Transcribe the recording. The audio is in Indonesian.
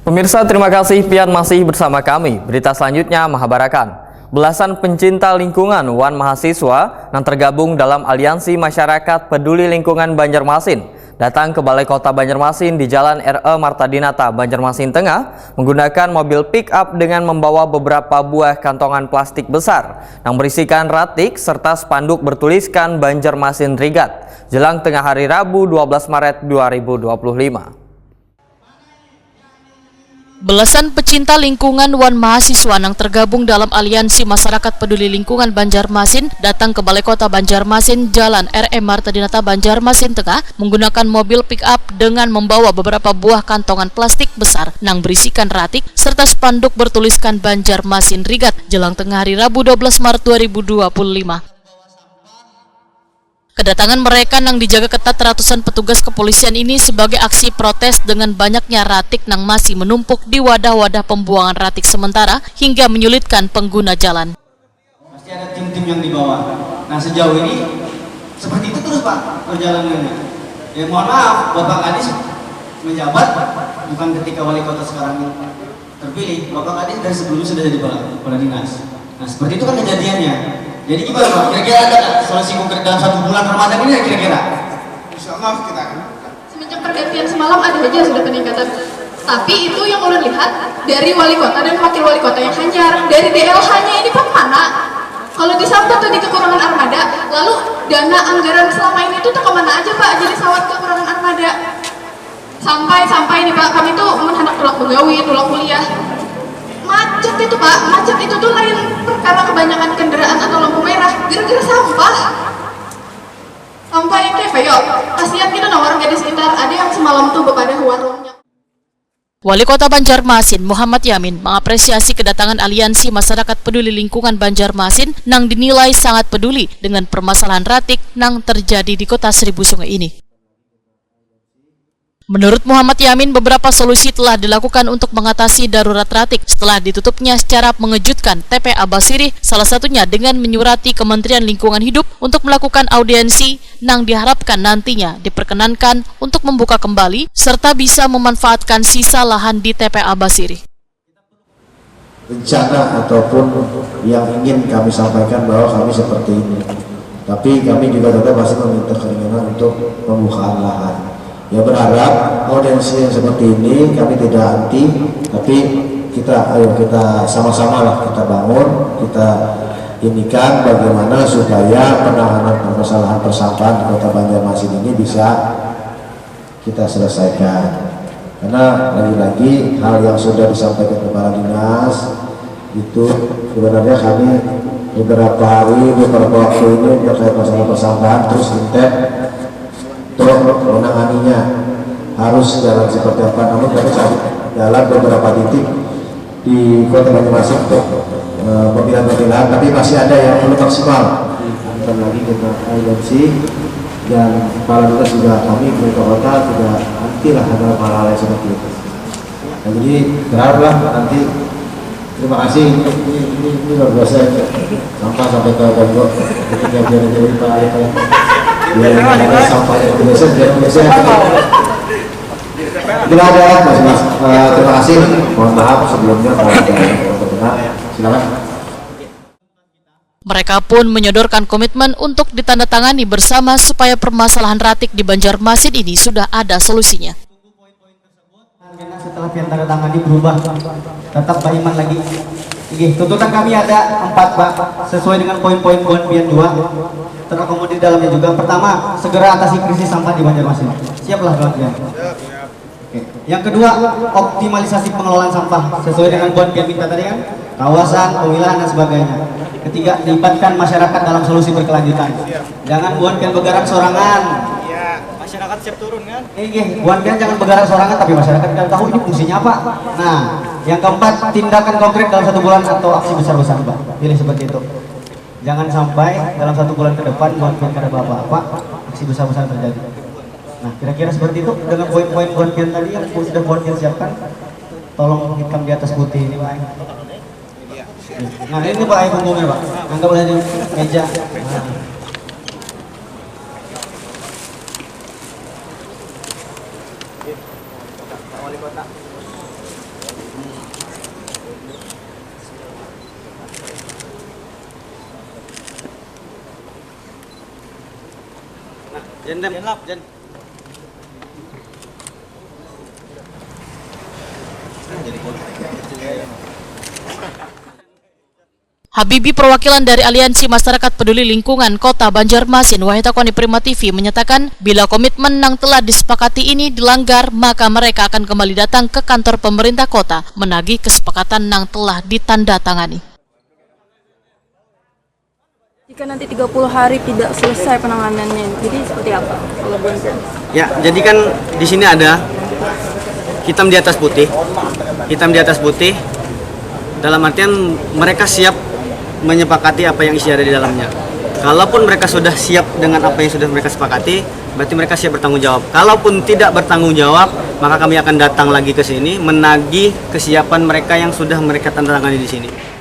Pemirsa, terima kasih pian masih bersama kami. Berita selanjutnya Mahabarakan. Belasan pencinta lingkungan Wan mahasiswa yang tergabung dalam Aliansi Masyarakat Peduli Lingkungan Banjarmasin datang ke Balai Kota Banjarmasin di Jalan R.E. Marta Dinata, Banjarmasin Tengah menggunakan mobil pick-up dengan membawa beberapa buah kantongan plastik besar yang berisikan ratik serta spanduk bertuliskan Banjarmasin Rigat jelang tengah hari Rabu 12 Maret 2025. Belasan pecinta lingkungan Wan mahasiswa yang tergabung dalam Aliansi Masyarakat Peduli Lingkungan Banjarmasin datang ke Balai Kota Banjarmasin Jalan R.E. Marta Dinata, Banjarmasin Tengah menggunakan mobil pick-up dengan membawa beberapa buah kantongan plastik besar yang berisikan ratik serta spanduk bertuliskan Banjarmasin Rigat jelang tengah hari Rabu 12 Maret 2025. Kedatangan mereka yang dijaga ketat ratusan petugas kepolisian ini sebagai aksi protes dengan banyaknya ratik yang masih menumpuk di wadah-wadah pembuangan ratik sementara hingga menyulitkan pengguna jalan. Pasti ada tim-tim yang dibawa. Nah sejauh ini seperti itu terus Pak perjalanannya. Ya mohon maaf, Bapak Kadis menjabat bukan ketika wali kota sekarang terpilih. Bapak Kadis dari sebelumnya sudah jadi kepala dinas. Nah seperti itu kan kejadiannya. Jadi gimana Pak? Kira-kira ada solusi konkret dalam 1 bulan Ramadan ini kira-kira? Insya Allah kita akan. Semenjak pergantian semalam ada aja sudah peningkatan. Tapi itu yang ulun lihat dari wali kota dan wakil wali kota yang hanyar. Dari DLH-nya ini Pak mana? Kalau di Sabta tuh di kekurangan armada, lalu dana anggaran selama ini tuh kemana aja Pak? Jadi sawat kekurangan armada. Sampai nih Pak, kami tuh menhanap tulak begawi, tulak kuliah. Macet itu Pak, macet itu tuh lain perkara kebanyakan kendaraan atau lampu merah, gara-gara sampah. Sampai kayak peyok, kasihan kita warga di sekitar, ada yang semalam tuh kepada warungnya. Wali Kota Banjarmasin Muhammad Yamin mengapresiasi kedatangan Aliansi Masyarakat Peduli Lingkungan Banjarmasin yang dinilai sangat peduli dengan permasalahan ratik yang terjadi di Kota Seribu Sungai ini. Menurut Muhammad Yamin, beberapa solusi telah dilakukan untuk mengatasi darurat ratik setelah ditutupnya secara mengejutkan TPA Basirih, salah satunya dengan menyurati Kementerian Lingkungan Hidup untuk melakukan audiensi yang diharapkan nantinya diperkenankan untuk membuka kembali serta bisa memanfaatkan sisa lahan di TPA Basirih. Rencana ataupun yang ingin kami sampaikan bahwa kami seperti ini, tapi kami juga tetap masih meminta keringanan untuk pembukaan lahan. Ya berharap audiensi yang seperti ini kami tidak anti, tapi kita sama-sama lah kita bangun, kita inikan bagaimana supaya penanganan permasalahan persampahan di Kota Banjarmasin ini bisa kita selesaikan. Karena lagi-lagi hal yang sudah disampaikan kepala dinas itu sebenarnya kami beberapa waktu ini terkait masalah persampahan terus intens untuk menanganinya harus jalan seperti apa, namun kami jalan beberapa titik di Kota Banjarmasin untuk pemilihan-pemilihan, tapi masih ada yang belum maksimal. Dan lagi kita audiensi dan kepala dinas juga kami pemerintah kota tidak anti lah dalam hal-hal yang seperti itu. Nah, jadi berharaplah nanti terima kasih ini luar biasa sampai ke Bogor ketika jadi Pak biar sampah yang biasa tidak ada mas. Terima kasih, mohon maaf sebelumnya kalau ada yang benar. Silakan. Mereka pun menyodorkan komitmen untuk ditandatangani bersama supaya permasalahan ratik di Banjarmasin ini sudah ada solusinya. Setelah tanda tangan berubah, tetap Pak Iman lagi. Tuntutan kami ada 4 Pak, sesuai dengan poin-poin Bonpian 2 terakomodir dalamnya juga. Pertama, segera atasi krisis sampah di Banjarmasin. Siaplah Bonpian. Yang kedua, optimalisasi pengelolaan sampah sesuai dengan Bonpian minta tadi kan, kawasan, pemilahan dan sebagainya. Ketiga, libatkan masyarakat dalam solusi berkelanjutan. Jangan Bonpian bergerak sorangan. Masyarakat siap turun kan? Bonpian jangan bergerak sorangan, tapi masyarakat tidak tahu ini fungsinya apa. Nah, yang keempat, tindakan konkret dalam 1 bulan atau aksi besar-besaran Pak. Pilih seperti itu. Jangan sampai dalam 1 bulan ke depan Bonpian kada apa-apa, aksi besar-besaran terjadi. Nah, kira-kira seperti itu dengan poin-poin Bonpian tadi yang sudah Bonpian siapkan. Tolong hitam di atas putih ini Pak. Nah, ini Pak punggungnya Pak. Anggap boleh di meja. Nah. Wali kota. Habibie, perwakilan dari Aliansi Masyarakat Peduli Lingkungan Kota Banjarmasin, Wahitakoni Prima TV menyatakan bila komitmen yang telah disepakati ini dilanggar, maka mereka akan kembali datang ke kantor pemerintah kota menagih kesepakatan yang telah ditandatangani. Jika nanti 30 hari tidak selesai penanganannya, jadi seperti apa? Kalau boleh tahu? Ya, jadi kan di sini ada hitam di atas putih. Hitam di atas putih dalam artian mereka siap menyepakati apa yang isi ada di dalamnya. Kalaupun mereka sudah siap dengan apa yang sudah mereka sepakati, berarti mereka siap bertanggung jawab. Kalaupun tidak bertanggung jawab, maka kami akan datang lagi ke sini menagih kesiapan mereka yang sudah mereka tandatangani di sini.